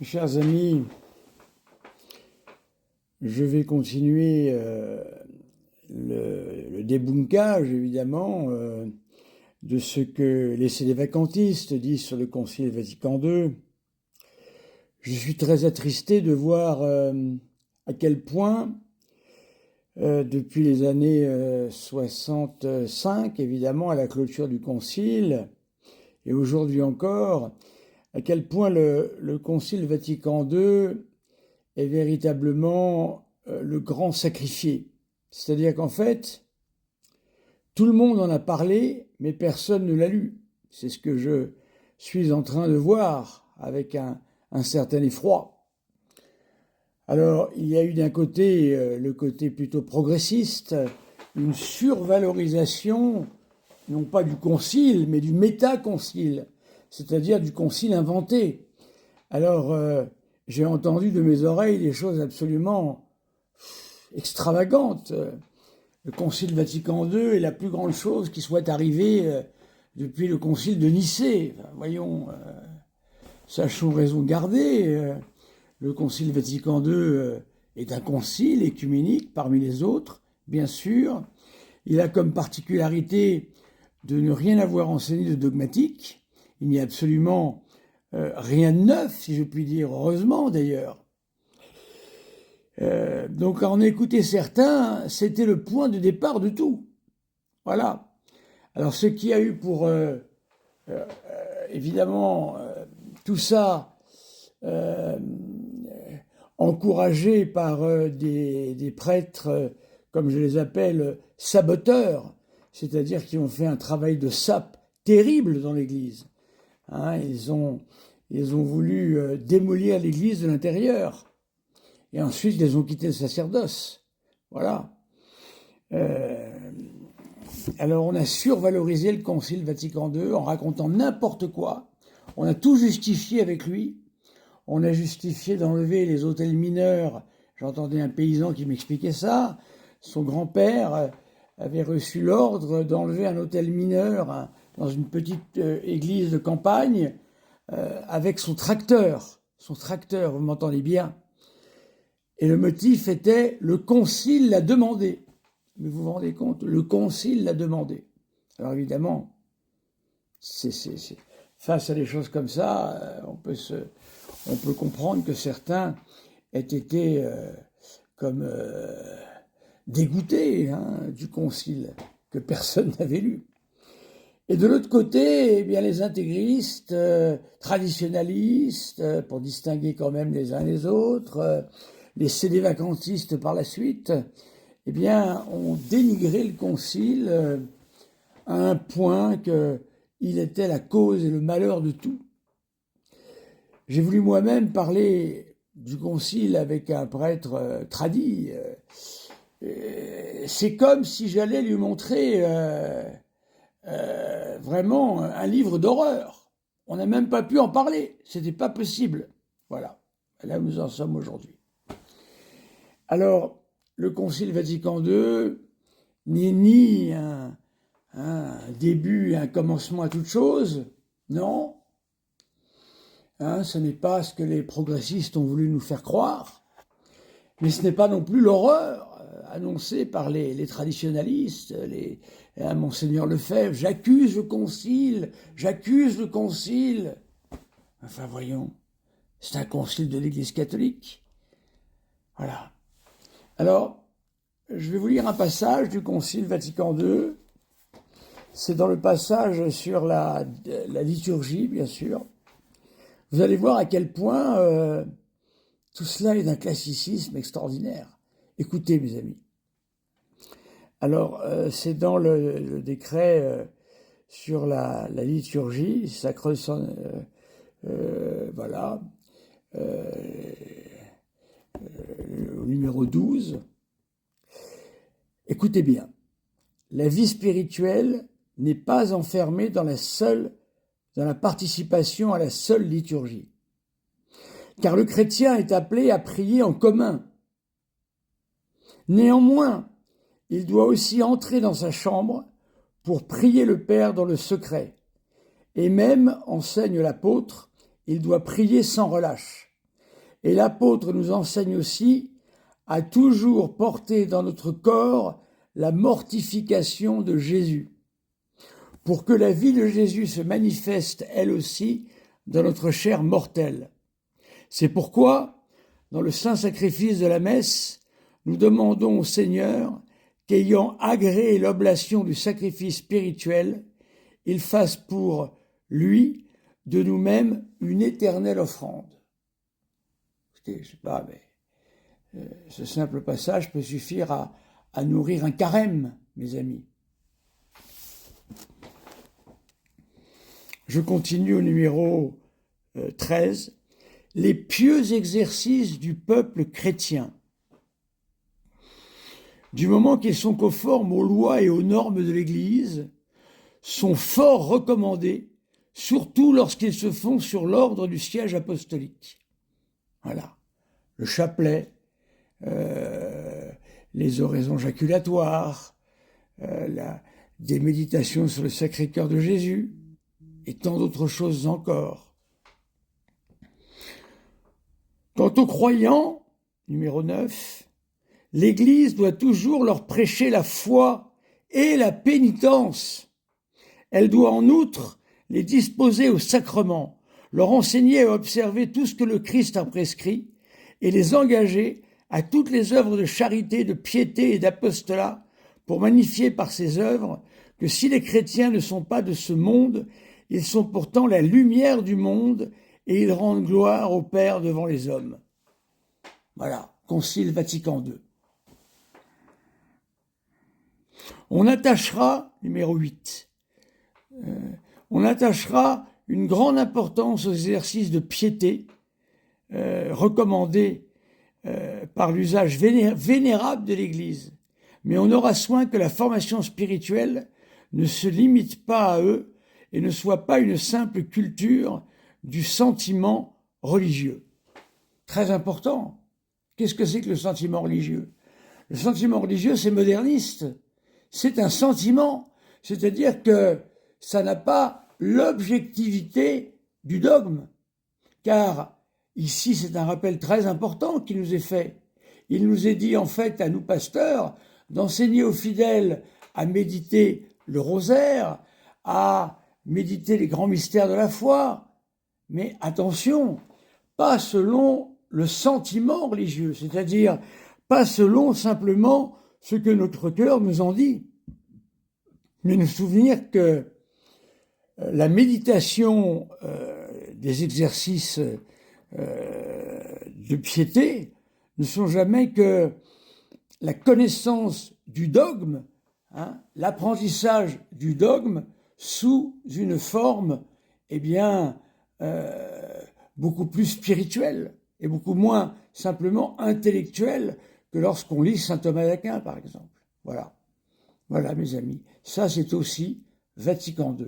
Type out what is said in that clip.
Mes chers amis, je vais continuer le débunkage, évidemment, de ce que les sédévacantistes disent sur le Concile Vatican II. Je suis très attristé de voir à quel point, depuis les années 65, évidemment, à la clôture du Concile, et aujourd'hui encore, à quel point le Concile Vatican II est véritablement le grand sacrifié. C'est-à-dire qu'en fait, tout le monde en a parlé, mais personne ne l'a lu. C'est ce que je suis en train de voir avec un certain effroi. Alors, il y a eu d'un côté le côté plutôt progressiste, une survalorisation, non pas du concile, mais du métaconcile, c'est-à-dire du concile inventé. Alors, j'ai entendu de mes oreilles des choses absolument extravagantes. Le Concile Vatican II est la plus grande chose qui soit arrivée depuis le Concile de Nicée. Enfin, voyons, sachons raison garder. Le Concile Vatican II est un concile écuménique parmi les autres, bien sûr. Il a comme particularité de ne rien avoir enseigné de dogmatique. Il n'y a absolument rien de neuf, si je puis dire, heureusement d'ailleurs. Donc à en écouter certains, c'était le point de départ de tout. Voilà. Alors ce qui a eu pour, évidemment, tout ça encouragé par des prêtres, comme je les appelle, saboteurs, c'est-à-dire qui ont fait un travail de sape terrible dans l'Église. Hein, ils ont voulu démolir l'Église de l'intérieur. Et ensuite, ils ont quitté le sacerdoce. Voilà. Alors, on a survalorisé le Concile Vatican II en racontant n'importe quoi. On a tout justifié avec lui. On a justifié d'enlever les autels mineurs. J'entendais un paysan qui m'expliquait ça. Son grand-père avait reçu l'ordre d'enlever un autel mineur dans une petite église de campagne avec son tracteur. Son tracteur, vous m'entendez bien. Et le motif était « le concile l'a demandé ». Mais vous vous rendez compte, le concile l'a demandé. Alors évidemment, face à des choses comme ça, on peut comprendre que certains aient été dégoûtés du concile, que personne n'avait lu. Et de l'autre côté, eh bien, les intégristes, traditionnalistes, pour distinguer quand même les uns les autres, les sédévacantistes par la suite, eh bien, ont dénigré le concile à un point qu'il était la cause et le malheur de tout. J'ai voulu moi-même parler du concile avec un prêtre tradi. C'est comme si j'allais lui montrer vraiment un livre d'horreur. On n'a même pas pu en parler. C'était pas possible. Voilà. Là où nous en sommes aujourd'hui. Alors, le Concile Vatican II n'est ni un début, un commencement à toute chose. Non. Ce n'est pas ce que les progressistes ont voulu nous faire croire. Mais ce n'est pas non plus l'horreur annoncée par les traditionnalistes, Monseigneur Lefebvre. J'accuse le concile, j'accuse le concile. Enfin, voyons, c'est un concile de l'Église catholique. Voilà. Alors, je vais vous lire un passage du Concile Vatican II. C'est dans le passage sur la liturgie, bien sûr. Vous allez voir à quel point tout cela est d'un classicisme extraordinaire. Écoutez, mes amis. Alors, c'est dans le décret sur la liturgie, sacre, voilà, au numéro 12. Écoutez bien. La vie spirituelle n'est pas enfermée dans la participation à la seule liturgie. Car le chrétien est appelé à prier en commun. Néanmoins, il doit aussi entrer dans sa chambre pour prier le Père dans le secret. Et même, enseigne l'apôtre, il doit prier sans relâche. Et l'apôtre nous enseigne aussi à toujours porter dans notre corps la mortification de Jésus, pour que la vie de Jésus se manifeste elle aussi dans notre chair mortelle. C'est pourquoi, dans le saint sacrifice de la messe, nous demandons au Seigneur qu'ayant agréé l'oblation du sacrifice spirituel, il fasse pour lui de nous-mêmes une éternelle offrande. Écoutez, je sais pas, mais ce simple passage peut suffire à nourrir un carême, mes amis. Je continue au numéro 13. Les pieux exercices du peuple chrétien. Du moment qu'ils sont conformes aux lois et aux normes de l'Église, sont fort recommandés, surtout lorsqu'ils se font sur l'ordre du siège apostolique. Voilà. Le chapelet, les oraisons jaculatoires, des méditations sur le Sacré-Cœur de Jésus, et tant d'autres choses encore. Quant aux croyants, numéro 9, l'Église doit toujours leur prêcher la foi et la pénitence. Elle doit en outre les disposer au sacrement, leur enseigner à observer tout ce que le Christ a prescrit et les engager à toutes les œuvres de charité, de piété et d'apostolat pour magnifier par ces œuvres que si les chrétiens ne sont pas de ce monde, ils sont pourtant la lumière du monde et ils rendent gloire au Père devant les hommes. Voilà, Concile Vatican II. On attachera, numéro 8, on attachera une grande importance aux exercices de piété recommandés par l'usage vénérable de l'Église. Mais on aura soin que la formation spirituelle ne se limite pas à eux et ne soit pas une simple culture du sentiment religieux. Très important. Qu'est-ce que c'est que le sentiment religieux? Le sentiment religieux, c'est moderniste. C'est un sentiment, c'est-à-dire que ça n'a pas l'objectivité du dogme. Car ici, c'est un rappel très important qui nous est fait. Il nous est dit, en fait, à nous pasteurs, d'enseigner aux fidèles à méditer le rosaire, à méditer les grands mystères de la foi. Mais attention, pas selon le sentiment religieux, c'est-à-dire pas selon simplement ce que notre cœur nous en dit, mais nous souvenir que la méditation des exercices de piété ne sont jamais que la connaissance du dogme, l'apprentissage du dogme sous une forme, beaucoup plus spirituelle et beaucoup moins simplement intellectuelle que lorsqu'on lit saint Thomas d'Aquin, par exemple. Voilà. Voilà, mes amis. Ça, c'est aussi Vatican II.